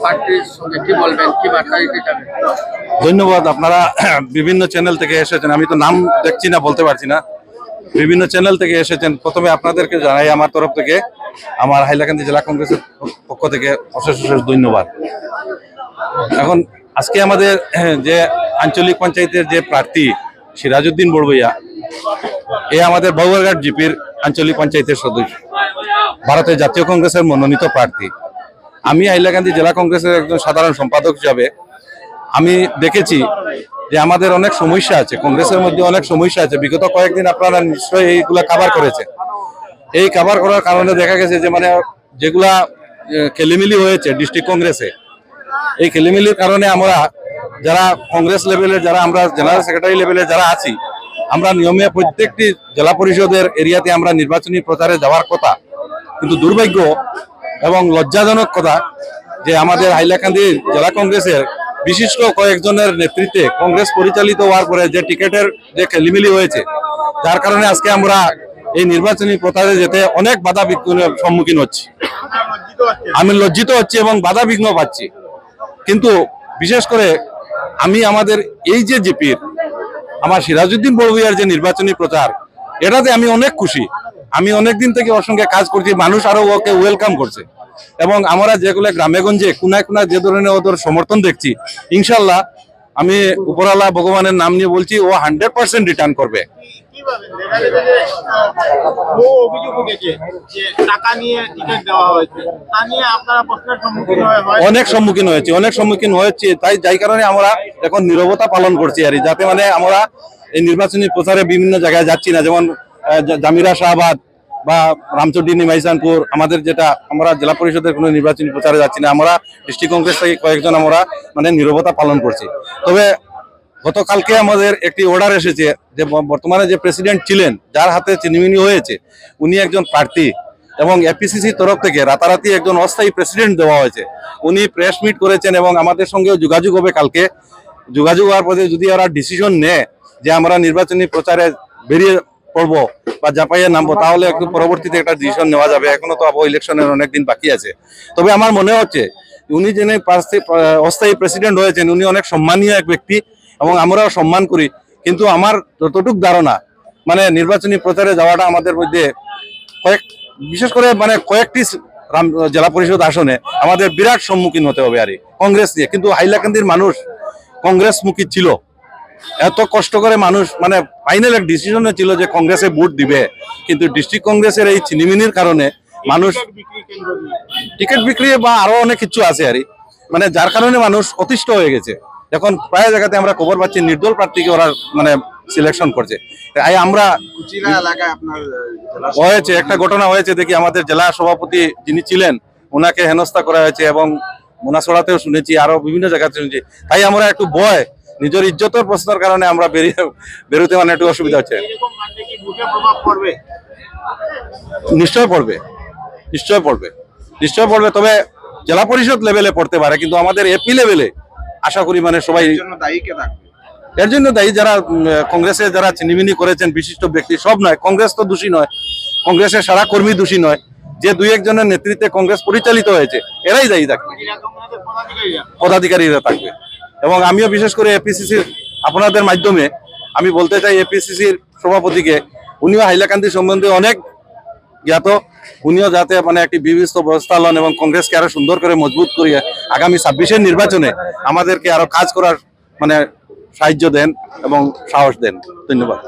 পার্টির সঙ্গে কি বলবেন, কি বার্তা দিতে চাবেন? ধন্যবাদ। আপনারা বিভিন্ন চ্যানেল থেকে এসেছেন, আমি তো নাম দেখছি না, বলতে পারছি না। বিভিন্ন চ্যানেল থেকে এসেছেন, প্রথমে আপনাদেরকে জানাই আমার তরফ থেকে, আমার হাইলাকান্দি জেলা কংগ্রেসের পক্ষ থেকে অশেষ অশেষ ধন্যবাদ। এখন আজকে আমাদের যে আঞ্চলিক পঞ্চায়েতের যে প্রার্থী সিরাজউদ্দিন বড়ভূইয়া, এ আমাদের বাবুরঘাট জিপির আঞ্চলিক পঞ্চায়েতের সদস্য, ভারতের জাতীয় কংগ্রেসের মনোনীত প্রার্থী। আমি হাইলাকান্দি জেলা কংগ্রেসের একজন সাধারণ সম্পাদক হিসাবে আমি দেখেছি যে আমাদের অনেক সমস্যা আছে, কংগ্রেসের মধ্যে অনেক সমস্যা আছে। বিগত কয়েকদিন আপনারা নিশ্চয়ই এইগুলা কাভার করেছে। এই কাভার করার কারণে দেখা গেছে যে মানে যেগুলা খেলিমিলি হয়েছে ডিস্ট্রিক্ট কংগ্রেসে, এই খেলিমিলির কারণে আমরা যারা কংগ্রেস লেভেলে, যারা আমরা জেনারেল সেক্রেটারি লেভেলে যারা আছি, আমরা নিয়মে প্রত্যেকটি জেলা পরিষদের এরিয়াতে আমরা নির্বাচনী প্রচারে যাওয়ার কথা, কিন্তু দুর্ভাগ্য এবং লজ্জাজনক কথা যে আমাদের হাইলাকান্দি জেলা কংগ্রেসের বিশিষ্ট কয়েকজনের নেতৃত্বে কংগ্রেস পরিচালিত হওয়ার পরে যে টিকেটের যে খেলিমিলি হয়েছে, যার কারণে আজকে আমরা এই নির্বাচনী প্রচারে যেতে অনেক বাধা বিঘ্নের সম্মুখীন হচ্ছি। আমি লজ্জিত হচ্ছি এবং বাধা বিঘ্ন পাচ্ছি। কিন্তু বিশেষ করে আমি আমাদের এই যে জিপির আমার সিরাজউদ্দিন বড়ভূইয়ার যে নির্বাচনী প্রচার, এটাতে আমি অনেক খুশি। আমি অনেক দিন থেকে ওর সঙ্গে কাজ করছি, মানুষ আরো ওকে ওয়েলকাম করছে, এবং আমরা যেগুলো গ্রামেগঞ্জে কোনায় কোনায় যে ধরনের ওদের সমর্থন দেখছি, ইনশাল্লাহ আমি উপরওয়ালা ভগবানের নাম নিয়ে বলছি, ও 100% রিটার্ন করবে। অনেক সম্মুখীন হয়েছে, তাই যাই কারণে আমরা এখন নীরবতা পালন করছি আর যাতে মানে আমরা এই নির্বাচনী প্রচারে বিভিন্ন জায়গায় যাচ্ছি না, যেমন জামিরা শাহবাদ বা রামচন্ডী মাইসানপুর, আমাদের যেটা আমরা জেলা পরিষদের কোনো নির্বাচনী প্রচারে যাচ্ছি না। আমরা ডিস্ট্রিক্ট কংগ্রেস থেকে কয়েকজন আমরা মানে নীরবতা পালন করছি। তবে গতকালকে আমাদের একটি অর্ডার এসেছে যে বর্তমানে যে প্রেসিডেন্ট ছিলেন, যার হাতে চিনিমিনি হয়েছে, উনি একজন প্রার্থী, এবং এপিসিসির তরফ থেকে রাতারাতি একজন অস্থায়ী প্রেসিডেন্ট দেওয়া হয়েছে। উনি প্রেস মিট করেছেন এবং আমাদের সঙ্গেও যোগাযোগ হবে কালকে। যোগাযোগ হওয়ার পরে যদি ওরা ডিসিশন নেয় যে আমরা নির্বাচনী প্রচারে বেরিয়ে পড়বো বা জাপাইয়ে নামবো, তাহলে একটু পরবর্তীতে একটা ডিসিশন নেওয়া যাবে। এখনো তো ইলেকশনের অনেকদিন বাকি আছে। তবে আমার মনে হচ্ছে উনি যিনি অস্থায়ী প্রেসিডেন্ট হয়েছেন, উনি অনেক সম্মানীয় এক ব্যক্তি এবং আমরাও সম্মান করি। কিন্তু আমার যতটুকু ধারণা, মানে নির্বাচনী প্রচারে যাওয়াটা আমাদের মধ্যে বিশেষ করে মানে কয়েকটি জেলা পরিষদ আসনে আমাদের বিরাট সম্মুখীন হতে হবে আর কংগ্রেস নিয়ে। কিন্তু হাইলাকান্দির মানুষ কংগ্রেসমুখী ছিল, এত কষ্ট করে মানুষ মানে ফাইনাল এক ডিসিশনে ছিল যে কংগ্রেসে ভোট দিবে, কিন্তু ডিস্ট্রিক্ট কংগ্রেসের এই চিনিমিনির কারণে মানুষ টিকিট বিক্রি বা আরো অনেক কিছু আছে আর মানে যার কারণে মানুষ অতিষ্ঠ হয়ে গেছে। এখন প্রায় জায়গাতে আমরা খবর পাচ্ছি নির্দল প্রার্থীকে ওরা মানে সিলেকশন করছে। আমরা হয়েছে একটা ঘটনা হয়েছে দেখি, আমাদের জেলা সভাপতি যিনি ছিলেন ওনাকে হেনস্থা করা হয়েছে, এবং মোনাসড়াতেও শুনেছি, আরো বিভিন্ন জায়গাতে শুনেছি। তাই আমরা একটু ভয়, নিজের ইজ্জতের প্রশ্নের কারণে আমরা বেরোতে মানে একটু অসুবিধা হচ্ছে। নিশ্চয় পড়বে, নিশ্চয় পড়বে, নিশ্চয় পড়বে। তবে জেলা পরিষদ লেভেলে পড়তে পারে, কিন্তু আমাদের এপি লেভেলে আশা করি মানে সবাই এর জন্য দায়ী যারা কংগ্রেসে যারা চিনিমিনি করেছেন বিশিষ্ট ব্যক্তি, সব নয়। কংগ্রেস তো দোষী নয়, কংগ্রেসের সারা কর্মী দোষী নয়, যে দুই একজনের নেতৃত্বে কংগ্রেস পরিচালিত হয়েছে এরাই দায়ী থাকবে, পদাধিকারীরা থাকবে। এবং আমিও বিশেষ করে এপিসিসির আপনাদের মাধ্যমে আমি বলতে চাই, এপিসিসির সভাপতিকে, উনিও হাইলাকান্দি সম্বন্ধে অনেক জ্ঞাত, উনিও যাতে মানে একটি বিবিষ্ট ব্যবস্থা লন এবং কংগ্রেসকে আরো সুন্দর করে মজবুত করিয়ে আগামী 26-এর নির্বাচনে আমাদেরকে আরো কাজ করার মানে সাহায্য দেন এবং সাহস দেন। ধন্যবাদ।